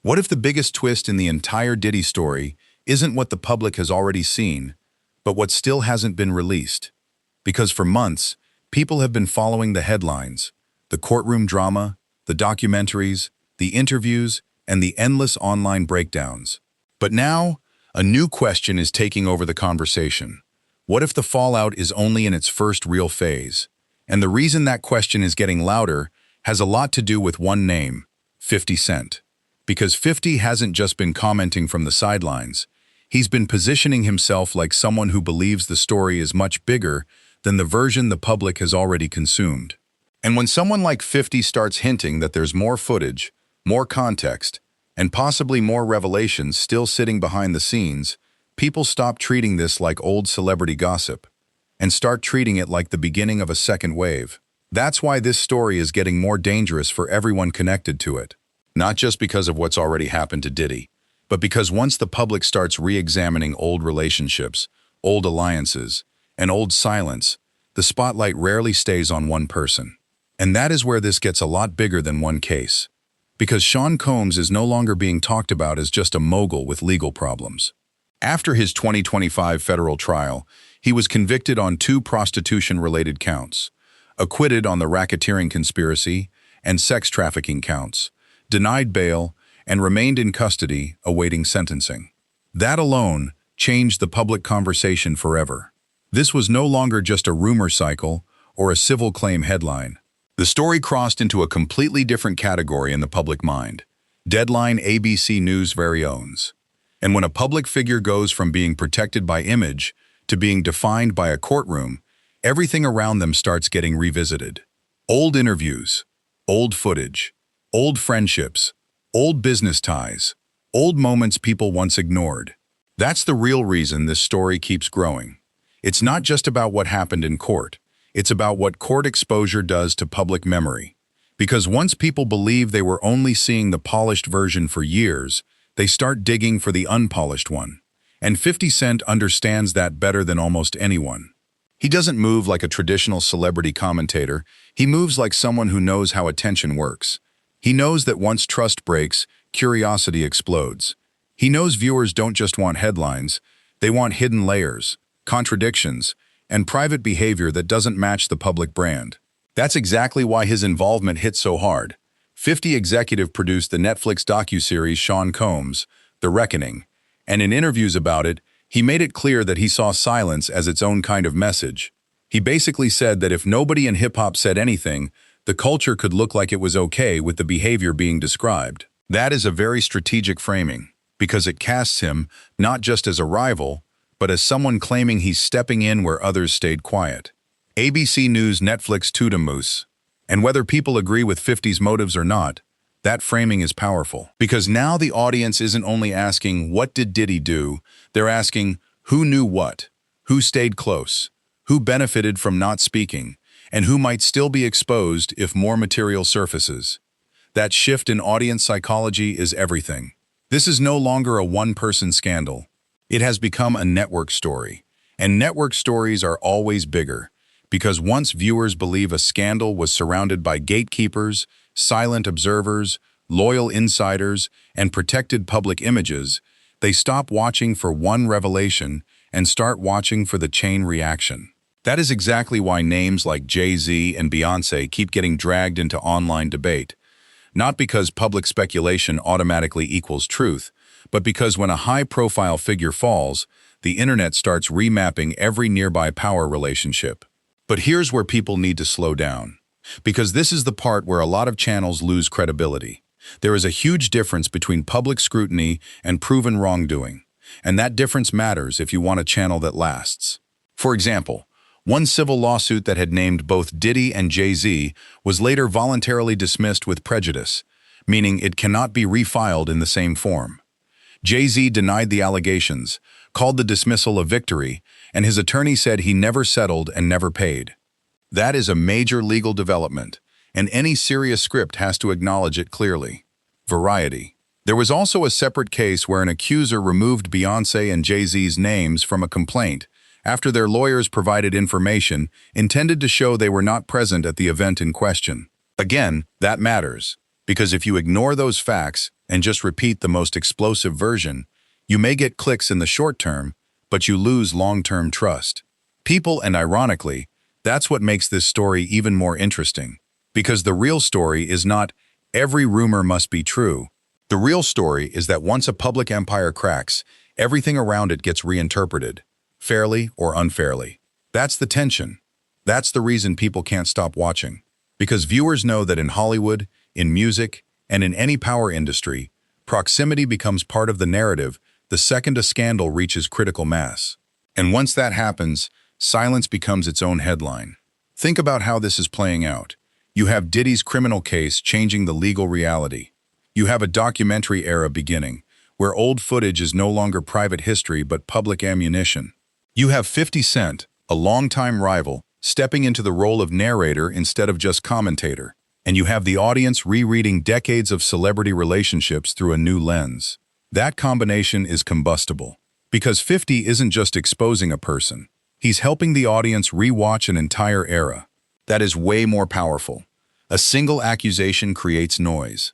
What if the biggest twist in the entire Diddy story isn't what the public has already seen, but what still hasn't been released? Because for months, people have been following the headlines, the courtroom drama, the documentaries, the interviews, and the endless online breakdowns. But now, a new question is taking over the conversation. What if the fallout is only in its first real phase? And the reason that question is getting louder has a lot to do with one name, 50 Cent. Because 50 hasn't just been commenting from the sidelines, he's been positioning himself like someone who believes the story is much bigger than the version the public has already consumed. And when someone like 50 starts hinting that there's more footage, more context, and possibly more revelations still sitting behind the scenes, people stop treating this like old celebrity gossip and start treating it like the beginning of a second wave. That's why this story is getting more dangerous for everyone connected to it. Not just because of what's already happened to Diddy, but because once the public starts re-examining old relationships, old alliances, and old silence, the spotlight rarely stays on one person. And that is where this gets a lot bigger than one case. Because Sean Combs is no longer being talked about as just a mogul with legal problems. After his 2025 federal trial, he was convicted on 2 prostitution-related counts, acquitted on the racketeering conspiracy and sex trafficking counts, denied bail, and remained in custody awaiting sentencing. That alone changed the public conversation forever. This was no longer just a rumor cycle or a civil claim headline. The story crossed into a completely different category in the public mind. Deadline ABC News' very owns. And when a public figure goes from being protected by image to being defined by a courtroom, everything around them starts getting revisited. Old interviews, old footage, old friendships, old business ties, old moments people once ignored. That's the real reason this story keeps growing. It's not just about what happened in court. It's about what court exposure does to public memory. Because once people believe they were only seeing the polished version for years, they start digging for the unpolished one. And 50 Cent understands that better than almost anyone. He doesn't move like a traditional celebrity commentator. He moves like someone who knows how attention works. He knows that once trust breaks, curiosity explodes. He knows viewers don't just want headlines, they want hidden layers, contradictions, and private behavior that doesn't match the public brand. That's exactly why his involvement hit so hard. 50 executive produced the Netflix docuseries Sean Combs, The Reckoning, and in interviews about it, he made it clear that he saw silence as its own kind of message. He basically said that if nobody in hip-hop said anything, the culture could look like it was okay with the behavior being described. That is a very strategic framing, because it casts him not just as a rival, but as someone claiming he's stepping in where others stayed quiet. ABC News Netflix Tudamus. And whether people agree with 50's motives or not, that framing is powerful. Because now the audience isn't only asking, what did Diddy do? They're asking, who knew what? Who stayed close? Who benefited from not speaking? And who might still be exposed if more material surfaces? That shift in audience psychology is everything. This is no longer a one-person scandal. It has become a network story. And network stories are always bigger, because once viewers believe a scandal was surrounded by gatekeepers, silent observers, loyal insiders, and protected public images, they stop watching for one revelation and start watching for the chain reaction. That is exactly why names like Jay-Z and Beyonce keep getting dragged into online debate. Not because public speculation automatically equals truth, but because when a high-profile figure falls, the internet starts remapping every nearby power relationship. But here's where people need to slow down. Because this is the part where a lot of channels lose credibility. There is a huge difference between public scrutiny and proven wrongdoing. And that difference matters if you want a channel that lasts. For example, one civil lawsuit that had named both Diddy and Jay-Z was later voluntarily dismissed with prejudice, meaning it cannot be refiled in the same form. Jay-Z denied the allegations, called the dismissal a victory, and his attorney said he never settled and never paid. That is a major legal development, and any serious script has to acknowledge it clearly. Variety. There was also a separate case where an accuser removed Beyonce and Jay-Z's names from a complaint after their lawyers provided information intended to show they were not present at the event in question. Again, that matters, because if you ignore those facts, and just repeat the most explosive version, you may get clicks in the short term, but you lose long-term trust. People, and ironically, that's what makes this story even more interesting. Because the real story is not, every rumor must be true. The real story is that once a public empire cracks, everything around it gets reinterpreted, fairly or unfairly. That's the tension. That's the reason people can't stop watching. Because viewers know that in Hollywood, in music, and in any power industry, proximity becomes part of the narrative the second a scandal reaches critical mass. And once that happens, silence becomes its own headline. Think about how this is playing out. You have Diddy's criminal case changing the legal reality. You have a documentary era beginning, where old footage is no longer private history but public ammunition. You have 50 Cent, a longtime rival, stepping into the role of narrator instead of just commentator. And you have the audience rereading decades of celebrity relationships through a new lens. That combination is combustible. Because 50 isn't just exposing a person. He's helping the audience rewatch an entire era. That is way more powerful. A single accusation creates noise.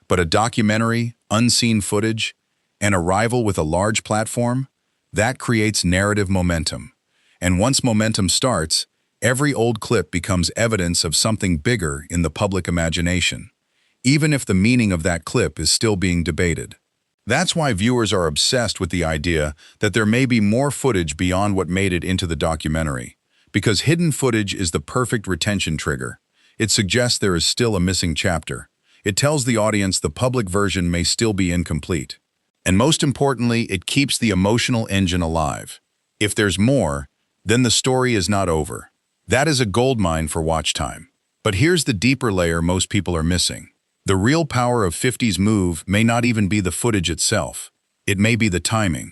But a documentary, unseen footage, and a rival with a large platform, that creates narrative momentum. And once momentum starts, every old clip becomes evidence of something bigger in the public imagination, even if the meaning of that clip is still being debated. That's why viewers are obsessed with the idea that there may be more footage beyond what made it into the documentary, because hidden footage is the perfect retention trigger. It suggests there is still a missing chapter. It tells the audience the public version may still be incomplete. And most importantly, it keeps the emotional engine alive. If there's more, then the story is not over. That is a goldmine for watch time. But here's the deeper layer most people are missing. The real power of 50's move may not even be the footage itself. It may be the timing.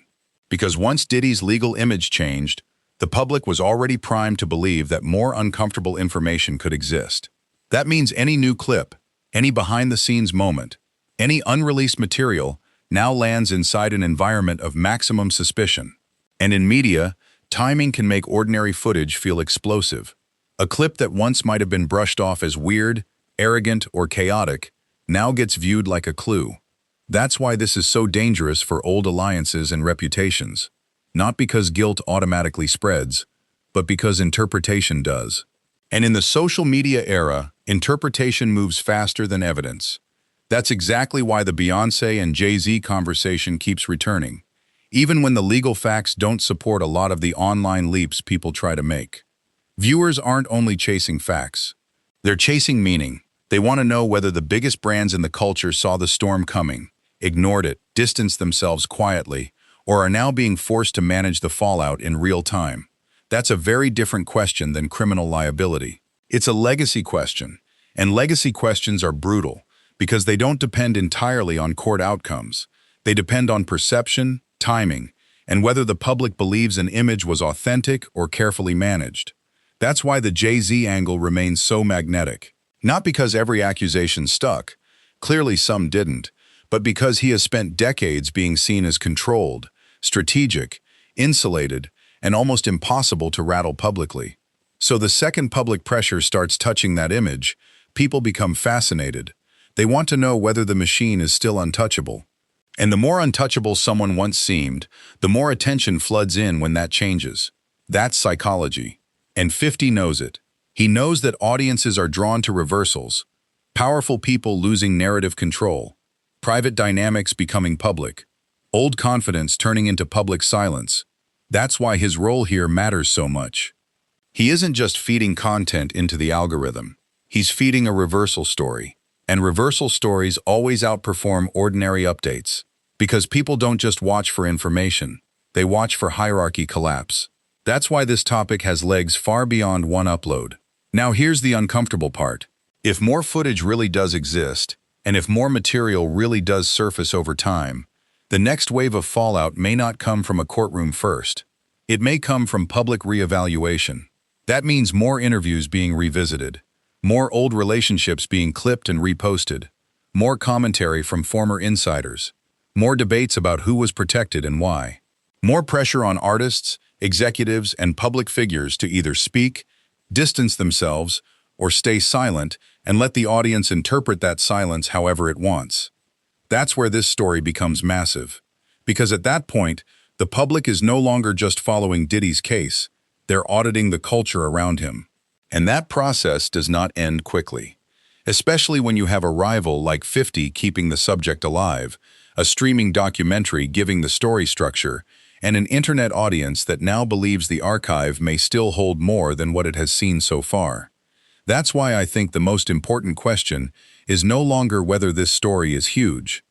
Because once Diddy's legal image changed, the public was already primed to believe that more uncomfortable information could exist. That means any new clip, any behind-the-scenes moment, any unreleased material now lands inside an environment of maximum suspicion. And in media, timing can make ordinary footage feel explosive. A clip that once might have been brushed off as weird, arrogant, or chaotic now gets viewed like a clue. That's why this is so dangerous for old alliances and reputations. Not because guilt automatically spreads, but because interpretation does. And in the social media era, interpretation moves faster than evidence. That's exactly why the Beyonce and Jay-Z conversation keeps returning, even when the legal facts don't support a lot of the online leaps people try to make. Viewers aren't only chasing facts. They're chasing meaning. They want to know whether the biggest brands in the culture saw the storm coming, ignored it, distanced themselves quietly, or are now being forced to manage the fallout in real time. That's a very different question than criminal liability. It's a legacy question, and legacy questions are brutal because they don't depend entirely on court outcomes. They depend on perception, timing, and whether the public believes an image was authentic or carefully managed. That's why the Jay-Z angle remains so magnetic. Not because every accusation stuck, clearly some didn't, but because he has spent decades being seen as controlled, strategic, insulated, and almost impossible to rattle publicly. So the second public pressure starts touching that image, people become fascinated. They want to know whether the machine is still untouchable. And the more untouchable someone once seemed, the more attention floods in when that changes. That's psychology. And 50 knows it. He knows that audiences are drawn to reversals, powerful people losing narrative control, private dynamics becoming public, old confidence turning into public silence. That's why his role here matters so much. He isn't just feeding content into the algorithm. He's feeding a reversal story. And reversal stories always outperform ordinary updates. Because people don't just watch for information, they watch for hierarchy collapse. That's why this topic has legs far beyond one upload. Now here's the uncomfortable part. If more footage really does exist, and if more material really does surface over time, the next wave of fallout may not come from a courtroom first. It may come from public reevaluation. That means more interviews being revisited, more old relationships being clipped and reposted, more commentary from former insiders, more debates about who was protected and why, more pressure on artists, executives, and public figures to either speak, distance themselves, or stay silent and let the audience interpret that silence however it wants. That's where this story becomes massive. Because at that point, the public is no longer just following Diddy's case, they're auditing the culture around him. And that process does not end quickly. Especially when you have a rival like 50 keeping the subject alive, a streaming documentary giving the story structure, and an internet audience that now believes the archive may still hold more than what it has seen so far. That's why I think the most important question is no longer whether this story is huge.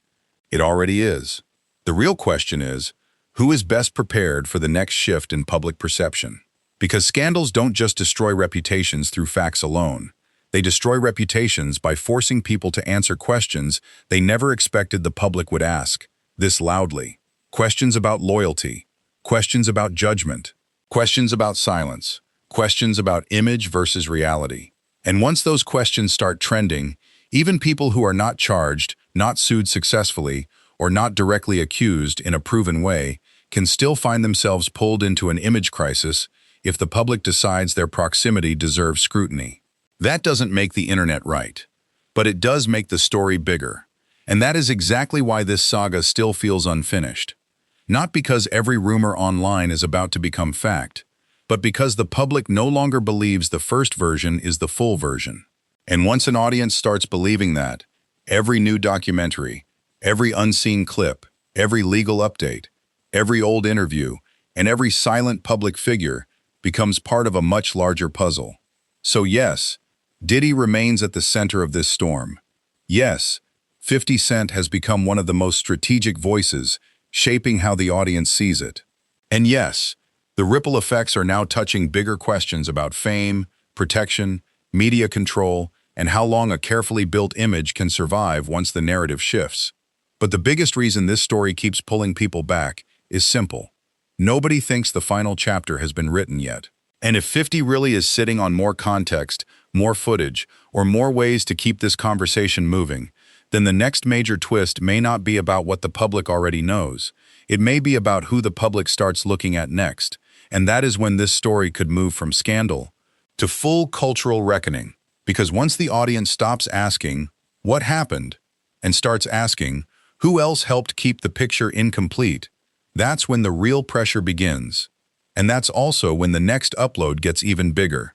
It already is. The real question is, who is best prepared for the next shift in public perception? Because scandals don't just destroy reputations through facts alone. They destroy reputations by forcing people to answer questions they never expected the public would ask, this loudly. Questions about loyalty, questions about judgment, questions about silence, questions about image versus reality. And once those questions start trending, even people who are not charged, not sued successfully, or not directly accused in a proven way can still find themselves pulled into an image crisis if the public decides their proximity deserves scrutiny. That doesn't make the internet right, but it does make the story bigger. And that is exactly why this saga still feels unfinished. Not because every rumor online is about to become fact, but because the public no longer believes the first version is the full version. And once an audience starts believing that, every new documentary, every unseen clip, every legal update, every old interview, and every silent public figure becomes part of a much larger puzzle. So yes, Diddy remains at the center of this storm. Yes, 50 Cent has become one of the most strategic voices, shaping how the audience sees it. And yes, the ripple effects are now touching bigger questions about fame, protection, media control, and how long a carefully built image can survive once the narrative shifts. But the biggest reason this story keeps pulling people back is simple. Nobody thinks the final chapter has been written yet. And if 50 really is sitting on more context, more footage, or more ways to keep this conversation moving, then the next major twist may not be about what the public already knows. It may be about who the public starts looking at next. And that is when this story could move from scandal to full cultural reckoning. Because once the audience stops asking, what happened, and starts asking, who else helped keep the picture incomplete, that's when the real pressure begins. And that's also when the next upload gets even bigger.